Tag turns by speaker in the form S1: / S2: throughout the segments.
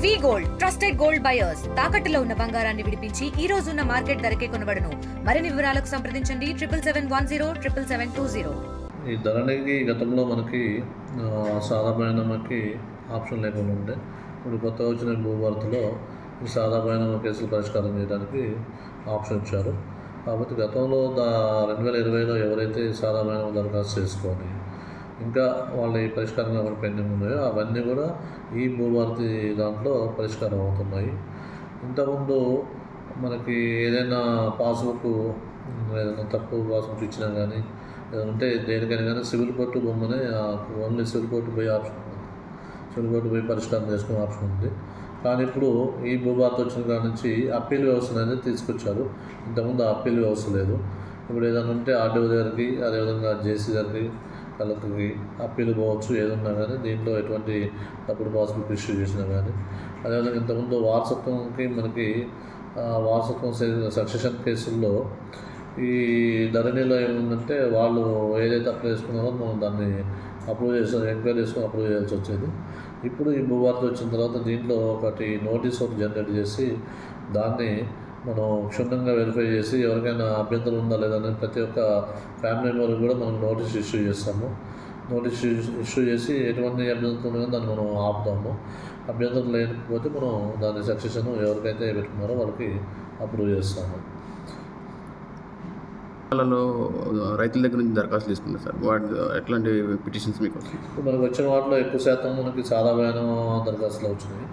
S1: వి gold trusted gold buyers తాకట్టులో ఉన్న బంగారాన్ని విడిపించి ఈ రోజు ఉన్న మార్కెట్ ధరకే కొనబడును. మరిన్ని వివరాలకు సంప్రదించండి 77107720.
S2: ఈ ధరణికి గతంలో మనకి సాదాపైనకి ఆప్షన్ లేకుండా ఉండే. ఇప్పుడు కొత్తగా వచ్చిన భూభారతిలో ఈ సాదాపైన కేసులు పరిష్కారం చేయడానికి ఆప్షన్ ఇచ్చారు. కాబట్టి గతంలో 2020లో ఎవరైతే సాదాపైన దరఖాస్తు చేసుకొని ఇంకా వాళ్ళ ఈ పరిష్కారం ఎవరు పెండింగ్ ఉన్నాయో అవన్నీ కూడా ఈ భూభారతి దాంట్లో పరిష్కారం అవుతున్నాయి. ఇంతకుముందు మనకి ఏదైనా పాస్బుక్ ఏదైనా తప్పు పాస్బుక్ ఇచ్చినా కానీ ఏదైనా ఉంటే దేనికైనా కానీ సివిల్ కోర్టు బొమ్మనే ఓన్లీ సివిల్ కోర్టు పోయి ఆప్షన్ ఉంది, సివిల్ కోర్టు పోయి పరిష్కారం చేసుకునే ఆప్షన్ ఉంది. కానీ ఇప్పుడు ఈ భూభారతి వచ్చిన కాడ నుంచి అప్పీల్ వ్యవస్థ అనేది తీసుకొచ్చారు. ఇంతకుముందు అప్పీల్ వ్యవస్థ లేదు. ఇప్పుడు ఏదైనా ఉంటే ఆర్డీఓ దగ్గరికి, అదేవిధంగా జేసీ దగ్గరికి, కలెక్టర్కి అప్పీలు పోవచ్చు. ఏదన్నా కానీ దీంట్లో ఎటువంటి తప్పుడు పాస్బుక్ ఇష్యూ చేసినా కానీ, అదేవిధంగా ఇంతకుముందు వారసత్వంకి మనకి వారసత్వం సక్సెషన్ కేసుల్లో ఈ ధరణిలో ఏముందంటే వాళ్ళు ఏదైతే అప్లై చేసుకున్నారో మనం దాన్ని అప్రూవ్ చేస్తాం, ఎంక్వైరీ చేసుకుని అప్రూవ్ చేయాల్సి వచ్చేది. ఇప్పుడు ఈ భూభారతి వచ్చిన తర్వాత దీంట్లో ఒకటి నోటీస్ ఒకటి జనరేట్ చేసి దాన్ని మనం క్షుణ్ణంగా వెరిఫై చేసి ఎవరికైనా అభ్యంతరం ఉందా లేదని ప్రతి ఒక్క ఫ్యామిలీ మెంబర్కి కూడా మనం నోటీస్ ఇష్యూ చేస్తాము. నోటీస్ ఇష్యూ చేసి ఎటువంటి అభ్యంతరం ఉందో దాన్ని మనం ఆపుతాము. అభ్యంతరం లేకపోతే మనం దాని సక్సెషన్ ఎవరికైతే పెట్టుకున్నారో వాళ్ళకి అప్రూవ్ చేస్తాము.
S3: రైతుల దగ్గర నుంచి దరఖాస్తులు తీసుకున్నారు సార్, వాటి ఎట్లాంటి పిటిషన్స్ మీకు వస్తాయి?
S2: మనకు వచ్చిన వాటిలో ఎక్కువ శాతం మనకి సాదాపైన దరఖాస్తులు వచ్చినాయి.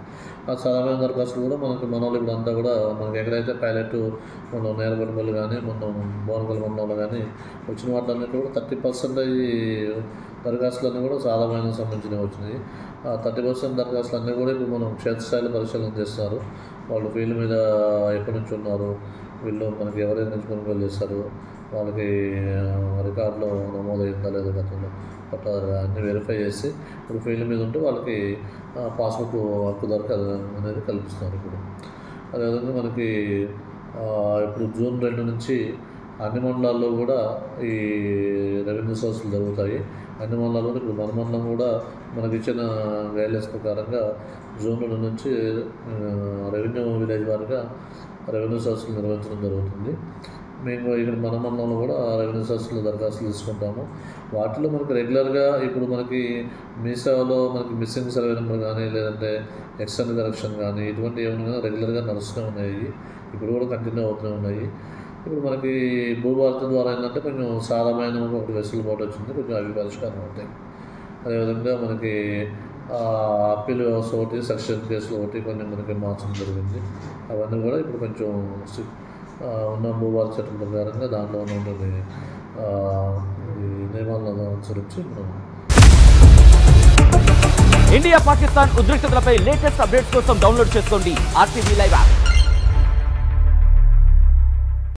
S2: ఆ సాదాపైన దరఖాస్తులు కూడా మనకి మన వాళ్ళు ఇప్పుడు అంతా కూడా మనకి ఎక్కడైతే పైలట్ మన నేరగొండలు కానీ మన బోనగల్ మండలంలో కానీ వచ్చిన వాటిలన్నిటి కూడా 30% ఈ దరఖాస్తులన్నీ కూడా సాదాపైన సంబంధించినవి వచ్చినాయి. ఆ 30% దరఖాస్తులన్నీ కూడా ఇప్పుడు మనం క్షేత్రస్థాయిలో పరిశీలన చేస్తారు. వాళ్ళు ఫీల్డ్ మీద ఎక్కడి నుంచి ఉన్నారు, వీళ్ళు మనకి ఎవరైనా నుంచి కొనుగోలు చేస్తారు, వాళ్ళకి రికార్డులో నమోదైందా లేదా గతంలో అట్లా అన్నీ వెరిఫై చేసి ఇప్పుడు ఫీల్డ్ మీద ఉంటే వాళ్ళకి పాస్బుక్ హక్కు దొరకదు అనేది కల్పిస్తున్నారు. ఇప్పుడు అదేవిధంగా మనకి ఇప్పుడు జూన్ 2 నుంచి అన్ని మండలాల్లో కూడా ఈ రెవెన్యూ సోర్సులు జరుగుతాయి. అన్ని మండలాల్లో ఇప్పుడు మన మండలం కూడా మనకి ఇచ్చిన గైడ్లైన్స్ ప్రకారంగా జూన్ 2 నుంచి రెవెన్యూ విలేజ్ వారిగా రెవెన్యూ సోర్సులు నిర్వహించడం జరుగుతుంది. మేము ఇక్కడ మన మండలంలో కూడా రెవెన్యూ సోర్సులు దరఖాస్తులు తీసుకుంటాము. వాటిలో మనకి రెగ్యులర్గా ఇప్పుడు మనకి మీ సేవలో మనకి మిస్సింగ్ సర్వే నెంబర్ కానీ లేదంటే ఎక్స్టర్నల్ కరెక్షన్ కానీ ఇటువంటి ఏమైనా రెగ్యులర్గా నడుస్తూనే ఉన్నాయి. ఇప్పుడు కూడా కంటిన్యూ అవుతూనే ఉన్నాయి. ఇప్పుడు మనకి భూభారతి ద్వారా ఏంటంటే కొంచెం సాధారణ ఒకటి వెసులుబాటు వచ్చింది, కొంచెం అవి పరిష్కారం అవుతాయి. అదేవిధంగా మనకి అప్పీల్ వ్యవస్థ ఒకటి, సక్సెషన్ కేసులు ఒకటి కొన్ని మనకి మార్చడం జరిగింది. అవన్నీ కూడా ఇప్పుడు కొంచెం ఉన్న భూభారతి చట్టం ప్రకారంగా దాంట్లో ఉన్నటువంటి నియమాలను అనుసరించి మనం
S4: ఇండియా పాకిస్తాన్ ఉద్రిక్తతలపై లేటెస్ట్ అప్డేట్స్ కోసం డౌన్లోడ్ చేసుకోండి RTV లైవ్ యాప్.